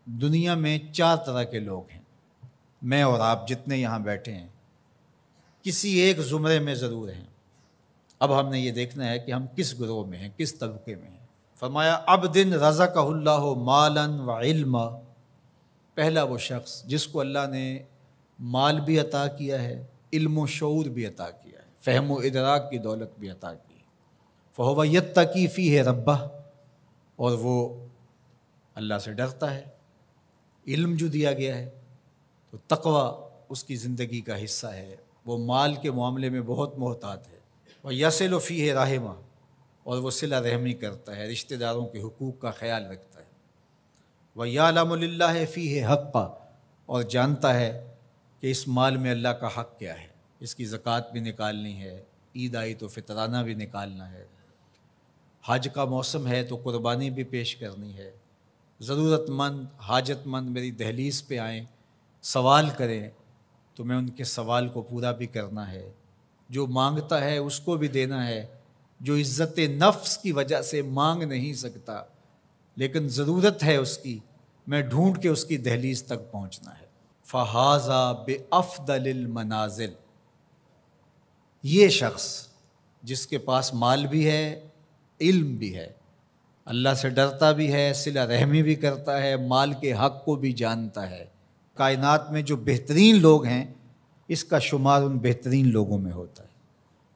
دنیا میں 4 طرح کے لوگ ہیں، میں اور آپ جتنے یہاں بیٹھے ہیں کسی ایک زمرے میں ضرور ہیں۔ اب ہم نے یہ دیکھنا ہے کہ ہم کس گروہ میں ہیں، کس طبقے میں ہیں۔ فرمایا عبد رزقہ اللہ مالا و علما، پہلا وہ شخص جس کو اللہ نے مال بھی عطا کیا ہے، علم و شعور بھی عطا کیا ہے، فہم و ادراک کی دولت بھی عطا کی ہے۔ فہو یتقی فیہ ربہ، اور وہ اللہ سے ڈرتا ہے۔ علم جو دیا گیا ہے تو تقوی اس کی زندگی کا حصہ ہے، وہ مال کے معاملے میں بہت محتاط ہے۔ وَيَصِلُ فِيهِ رَحِمَهُ، اور وہ صلہ رحمی کرتا ہے، رشتہ داروں کے حقوق کا خیال رکھتا ہے۔ وَيَعْلَمُ لِلَّهِ فِيهِ حَقًّا، اور جانتا ہے کہ اس مال میں اللہ کا حق کیا ہے، اس کی زکوٰۃ بھی نکالنی ہے، عید آئی تو فطرانہ بھی نکالنا ہے، حج کا موسم ہے تو قربانی بھی پیش کرنی ہے، ضرورت مند حاجت مند میری دہلیز پہ آئیں سوال کریں تو میں ان کے سوال کو پورا بھی کرنا ہے، جو مانگتا ہے اس کو بھی دینا ہے، جو عزت نفس کی وجہ سے مانگ نہیں سکتا لیکن ضرورت ہے اس کی، میں ڈھونڈ کے اس کی دہلیز تک پہنچنا ہے۔ فَهَذَا بِأَفْضَلِ الْمَنَازِلِ، یہ شخص جس کے پاس مال بھی ہے، علم بھی ہے، اللہ سے ڈرتا بھی ہے، صلہ رحمی بھی کرتا ہے، مال کے حق کو بھی جانتا ہے، کائنات میں جو بہترین لوگ ہیں اس کا شمار ان بہترین لوگوں میں ہوتا ہے۔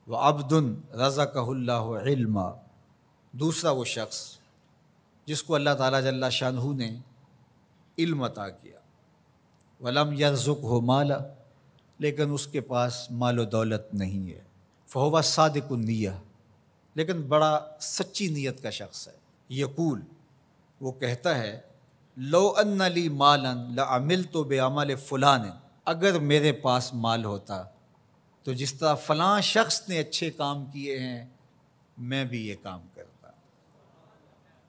وَعَبْدٌ رَزَقَهُ اللَّهُ عِلْمًا، دوسرا وہ شخص جس کو اللہ تعالیٰ جل شانہ نے علم عطا کیا، وَلَمْ يَرْزُقْهُ مَالًا، لیکن اس کے پاس مال و دولت نہیں ہے، فَهُوَ صَادِقُ النِّیَّۃِ، لیکن بڑا سچی نیت کا شخص ہے۔ یقول، وہ کہتا ہے، لو ان لی مالا لعملت بعمل فلان، اگر میرے پاس مال ہوتا تو جس طرح فلاں شخص نے اچھے کام کیے ہیں میں بھی یہ کام کرتا،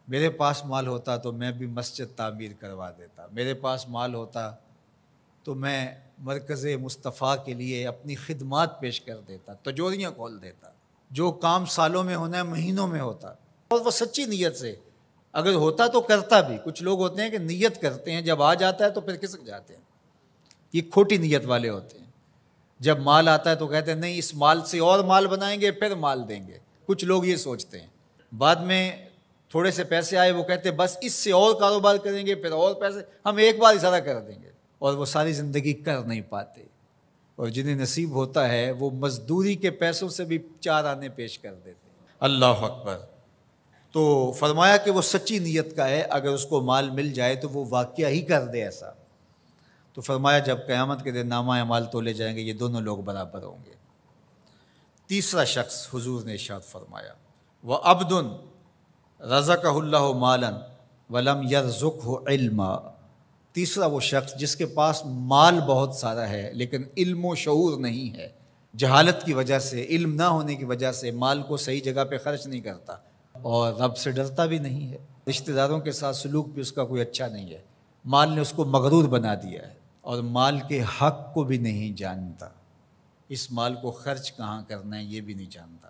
میرے پاس مال ہوتا تو میں بھی مسجد تعمیر کروا دیتا، میرے پاس مال ہوتا تو میں مرکز مصطفیٰ کے لیے اپنی خدمات پیش کر دیتا، تجوریاں کھول دیتا، جو کام سالوں میں ہونا ہے مہینوں میں ہوتا، اور وہ سچی نیت سے اگر ہوتا تو کرتا بھی۔ کچھ لوگ ہوتے ہیں کہ نیت کرتے ہیں، جب آ جاتا ہے تو پھر کھسک جاتے ہیں، یہ کھوٹی نیت والے ہوتے ہیں۔ جب مال آتا ہے تو کہتے ہیں نہیں اس مال سے اور مال بنائیں گے پھر مال دیں گے، کچھ لوگ یہ سوچتے ہیں۔ بعد میں تھوڑے سے پیسے آئے وہ کہتے ہیں بس اس سے اور کاروبار کریں گے، پھر اور پیسے ہم ایک بار اشارہ کر دیں گے، اور وہ ساری زندگی کر نہیں پاتے۔ اور جنہیں نصیب ہوتا ہے وہ مزدوری کے پیسوں سے بھی 4 آنے پیش کر دیتے ہیں۔ اللہ اکبر۔ تو فرمایا کہ وہ سچی نیت کا ہے، اگر اس کو مال مل جائے تو وہ واقعہ ہی کر دے ایسا۔ تو فرمایا جب قیامت کے دن نامہ اعمال تولے جائیں گے یہ دونوں لوگ برابر ہوں گے۔ تیسرا شخص حضور نے ارشاد فرمایا، وَعَبْدٌ رَزَقَهُ اللَّهُ مَالًا وَلَمْ يَرْزُقْهُ عِلْمًا، تیسرا وہ شخص جس کے پاس مال بہت سارا ہے لیکن علم و شعور نہیں ہے، جہالت کی وجہ سے، علم نہ ہونے کی وجہ سے مال کو صحیح جگہ پہ خرچ نہیں کرتا، اور رب سے ڈرتا بھی نہیں ہے، رشتہ داروں کے ساتھ سلوک بھی اس کا کوئی اچھا نہیں ہے، مال نے اس کو مغرور بنا دیا ہے، اور مال کے حق کو بھی نہیں جانتا، اس مال کو خرچ کہاں کرنا ہے یہ بھی نہیں جانتا۔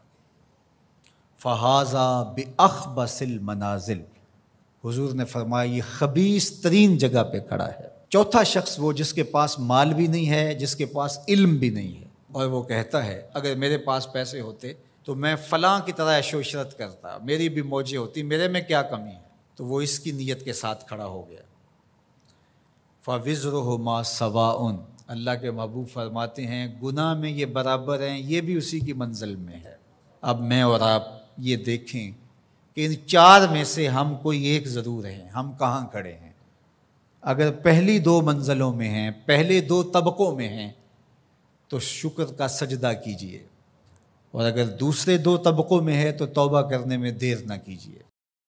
فَهَذَا بِأَخْبَثِ الْمَنَازِلِ، حضور نے فرمایا یہ خبیث ترین جگہ پہ کھڑا ہے۔ چوتھا شخص وہ جس کے پاس مال بھی نہیں ہے، جس کے پاس علم بھی نہیں ہے، اور وہ کہتا ہے اگر میرے پاس پیسے ہوتے تو میں فلاں کی طرح عیش و عشرت کرتا، میری بھی موجیں ہوتی، میرے میں کیا کمی ہے، تو وہ اس کی نیت کے ساتھ کھڑا ہو گیا۔ فَوِزْرُهُمَا سَوَاءٌ، اللہ کے محبوب فرماتے ہیں گناہ میں یہ برابر ہیں، یہ بھی اسی کی منزل میں ہے۔ اب میں اور آپ یہ دیکھیں کہ ان 4 میں سے ہم کوئی ایک ضرور ہیں، ہم کہاں کھڑے ہیں۔ اگر پہلی 2 منزلوں میں ہیں، پہلے 2 طبقوں میں ہیں تو شکر کا سجدہ کیجئے، اور اگر دوسرے 2 طبقوں میں ہے تو توبہ کرنے میں دیر نہ کیجیے۔